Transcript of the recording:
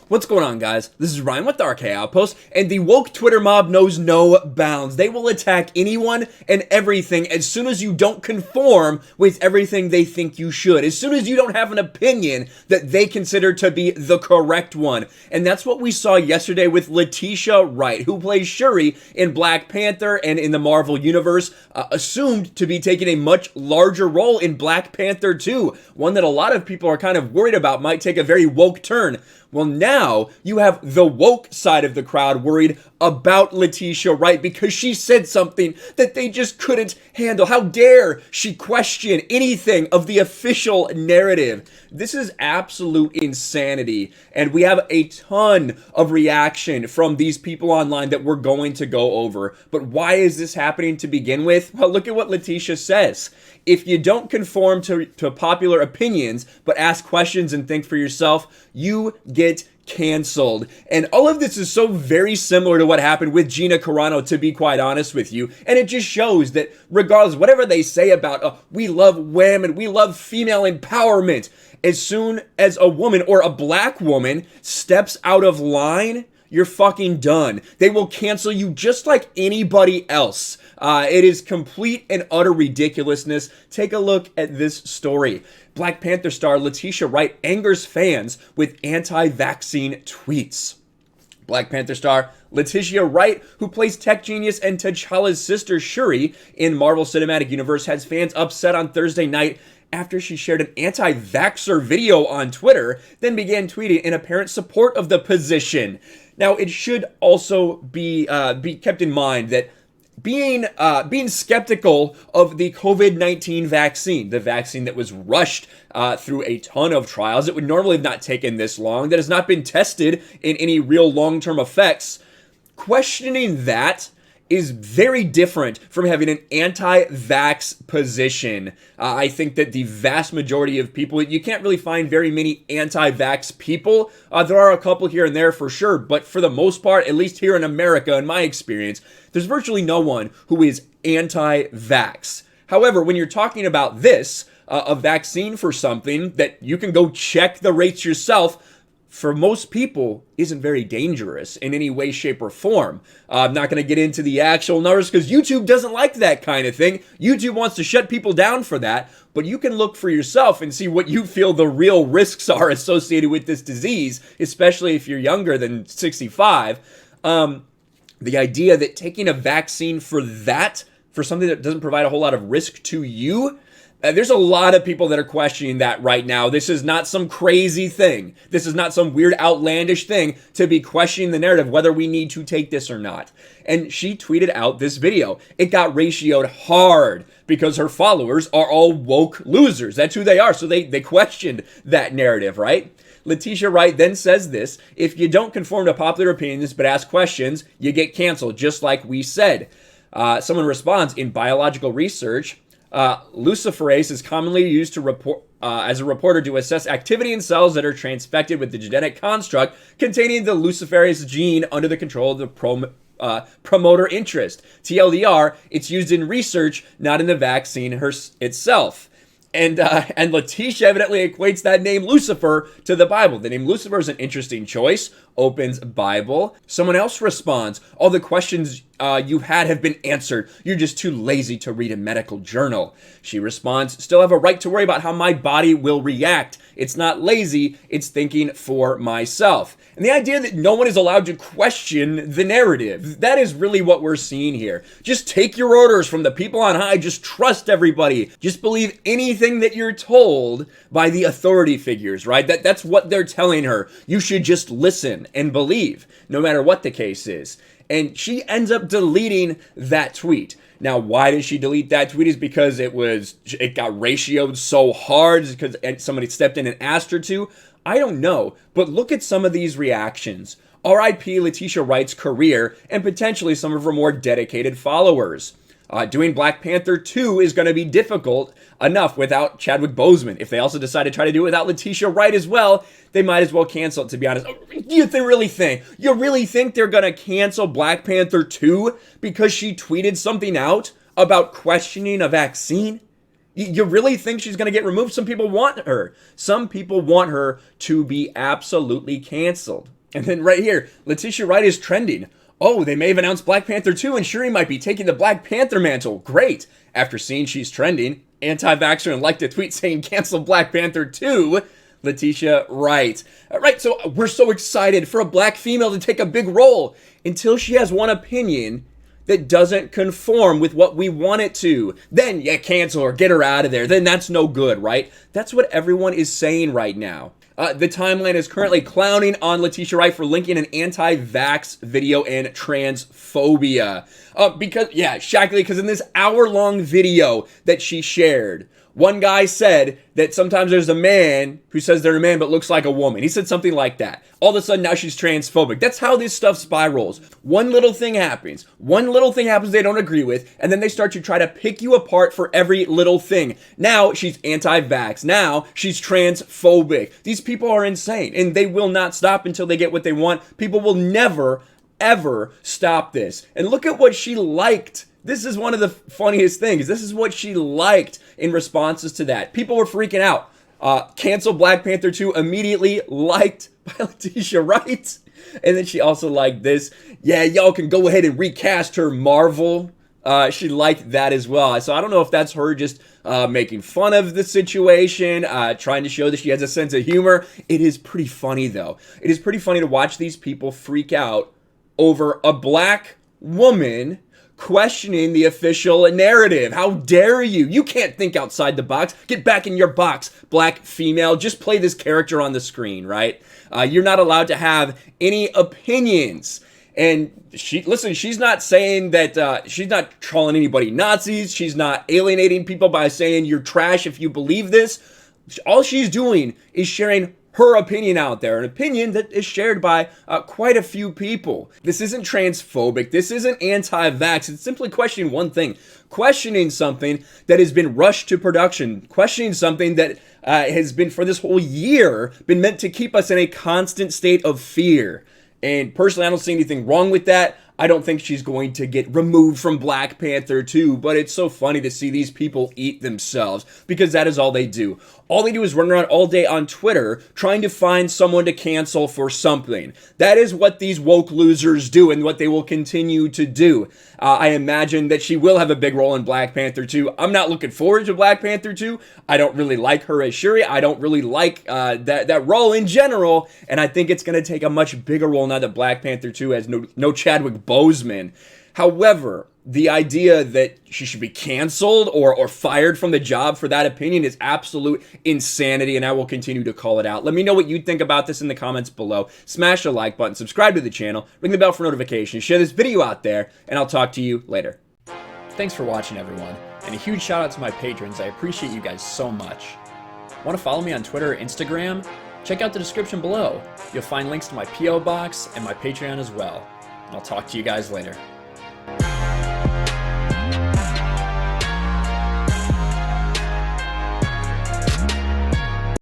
What's going on, guys? This is Ryan with the RK Outpost, and the woke Twitter mob knows no bounds. They will attack anyone and everything as soon as you don't conform with everything they think you should, as soon as you don't have an opinion that they consider to be the correct one. And that's what we saw yesterday with Letitia Wright, who plays Shuri in Black Panther and in the Marvel Universe, assumed to be taking a much larger role in Black Panther 2, one that a lot of people are kind of worried about might take a very woke turn. Well, now you have the woke side of the crowd worried about Letitia Wright because she said something that they just couldn't handle. How dare she question anything of the official narrative? This is absolute insanity, and we have a ton of reaction from these people online that we're going to go over. But why is this happening to begin with? Well, look at what Letitia says. If you don't conform to popular opinions, but ask questions and think for yourself, you get canceled. And all of this is so very similar to what happened with Gina Carano, to be quite honest with you. And it just shows that regardless, whatever they say about, we love women, we love female empowerment, as soon as a woman or a black woman steps out of line, you're fucking done. They will cancel you just like anybody else. It is complete and utter ridiculousness. Take a look at this story. Black Panther star Letitia Wright angers fans with anti-vaccine tweets. Black Panther star Letitia Wright, who plays tech genius and T'Challa's sister Shuri in Marvel Cinematic Universe, has fans upset on Thursday night after she shared an anti-vaxxer video on Twitter, then began tweeting in apparent support of the position. Now, it should also be kept in mind that being skeptical of the COVID-19 vaccine, the vaccine that was rushed through a ton of trials, it would normally have not taken this long, that has not been tested in any real long-term effects, questioning that is very different from having an anti-vax position. I think that the vast majority of people, you can't really find very many anti-vax people. There are a couple here and there for sure, but for the most part, at least here in America, in my experience, there's virtually no one who is anti-vax. However, when you're talking about this, a vaccine for something that you can go check the rates yourself, for most people, isn't very dangerous in any way, shape, or form. I'm not going to get into the actual numbers because YouTube doesn't like that kind of thing. YouTube wants to shut people down for that, but you can look for yourself and see what you feel the real risks are associated with this disease, especially if you're younger than 65. The idea that taking a vaccine for something that doesn't provide a whole lot of risk to you, there's a lot of people that are questioning that right now. This is not some crazy thing. This is not some weird outlandish thing to be questioning the narrative, whether we need to take this or not. And she tweeted out this video. It got ratioed hard because her followers are all woke losers. That's who they are. So they questioned that narrative, right? Letitia Wright then says this: if you don't conform to popular opinions but ask questions, you get canceled, just like we said. Someone responds, in biological research, luciferase is commonly used to report as a reporter to assess activity in cells that are transfected with the genetic construct containing the luciferase gene under the control of the promoter interest. TLDR, it's used in research, not in the vaccine itself. And Letitia evidently equates that name Lucifer to the Bible. The name Lucifer is an interesting choice. Opens Bible. Someone else responds, all the questions you've had have been answered. You're just too lazy to read a medical journal. She responds, still have a right to worry about how my body will react. It's not lazy, it's thinking for myself. And the idea that no one is allowed to question the narrative, that is really what we're seeing here. Just take your orders from the people on high. Just trust everybody. Just believe anything that you're told by the authority figures, right? That's what they're telling her. You should just listen and believe, no matter what the case is. And she ends up deleting that tweet. Now, why did she delete that tweet? Is because it got ratioed so hard because somebody stepped in and asked her to? I don't know, but look at some of these reactions. R.I.P. Letitia Wright's career and potentially some of her more dedicated followers. Doing Black Panther 2 is going to be difficult enough without Chadwick Boseman. If they also decide to try to do it without Letitia Wright as well, they might as well cancel it, to be honest. You really think they're going to cancel Black Panther 2 because she tweeted something out about questioning a vaccine? You really think she's going to get removed? Some people want her. Some people want her to be absolutely canceled. And then right here, Letitia Wright is trending. Oh, they may have announced Black Panther 2 and Shuri might be taking the Black Panther mantle. Great. After seeing she's trending, anti-vaxxer and liked a tweet saying cancel Black Panther 2. Letitia Wright. All right, so we're so excited for a black female to take a big role until she has one opinion that doesn't conform with what we want it to. Then, yeah, cancel her, get her out of there. Then that's no good, right? That's what everyone is saying right now. The timeline is currently clowning on Letitia Wright for linking an anti-vax video and transphobia. Because, yeah, shockingly, because in this hour-long video that she shared, one guy said that sometimes there's a man who says they're a man but looks like a woman. He said something like that. All of a sudden now she's transphobic. That's how this stuff spirals. One little thing happens. One little thing happens they don't agree with, and then they start to try to pick you apart for every little thing. Now she's anti-vax. Now she's transphobic. These people are insane, and they will not stop until they get what they want. People will never, ever stop this. And look at what she liked. This is one of the funniest things. This is what she liked in responses to that. People were freaking out. Cancel Black Panther 2 immediately, liked by Letitia Wright. And then she also liked this. Yeah, y'all can go ahead and recast her, Marvel. She liked that as well. So I don't know if that's her just making fun of the situation, trying to show that she has a sense of humor. It is pretty funny, though. It is pretty funny to watch these people freak out over a black woman questioning the official narrative. How dare you? You can't think outside the box. Get back in your box, black female. Just play this character on the screen, right? You're not allowed to have any opinions. And she's not saying that, she's not calling anybody Nazis. She's not alienating people by saying you're trash if you believe this. All she's doing is sharing her opinion out there, an opinion that is shared by quite a few people. This isn't transphobic. This isn't anti-vax. It's simply questioning one thing. Questioning something that has been rushed to production. Questioning something that has been, for this whole year, been meant to keep us in a constant state of fear. And personally, I don't see anything wrong with that. I don't think she's going to get removed from Black Panther 2, but it's so funny to see these people eat themselves because that is all they do. All they do is run around all day on Twitter trying to find someone to cancel for something. That is what these woke losers do and what they will continue to do. I imagine that she will have a big role in Black Panther 2. I'm not looking forward to Black Panther 2. I don't really like her as Shuri. I don't really like that role in general, and I think it's going to take a much bigger role now that Black Panther 2 has no Chadwick Boseman. However, the idea that she should be canceled or fired from the job for that opinion is absolute insanity, and I will continue to call it out. Let me know what you think about this in the comments below. Smash the like button, subscribe to the channel, ring the bell for notifications, share this video out there, and I'll talk to you later. Thanks for watching, everyone, and a huge shout out to my patrons. I appreciate you guys so much. Want to follow me on Twitter or Instagram? Check out the description below. You'll find links to my P.O. box and my Patreon as well. And I'll talk to you guys later.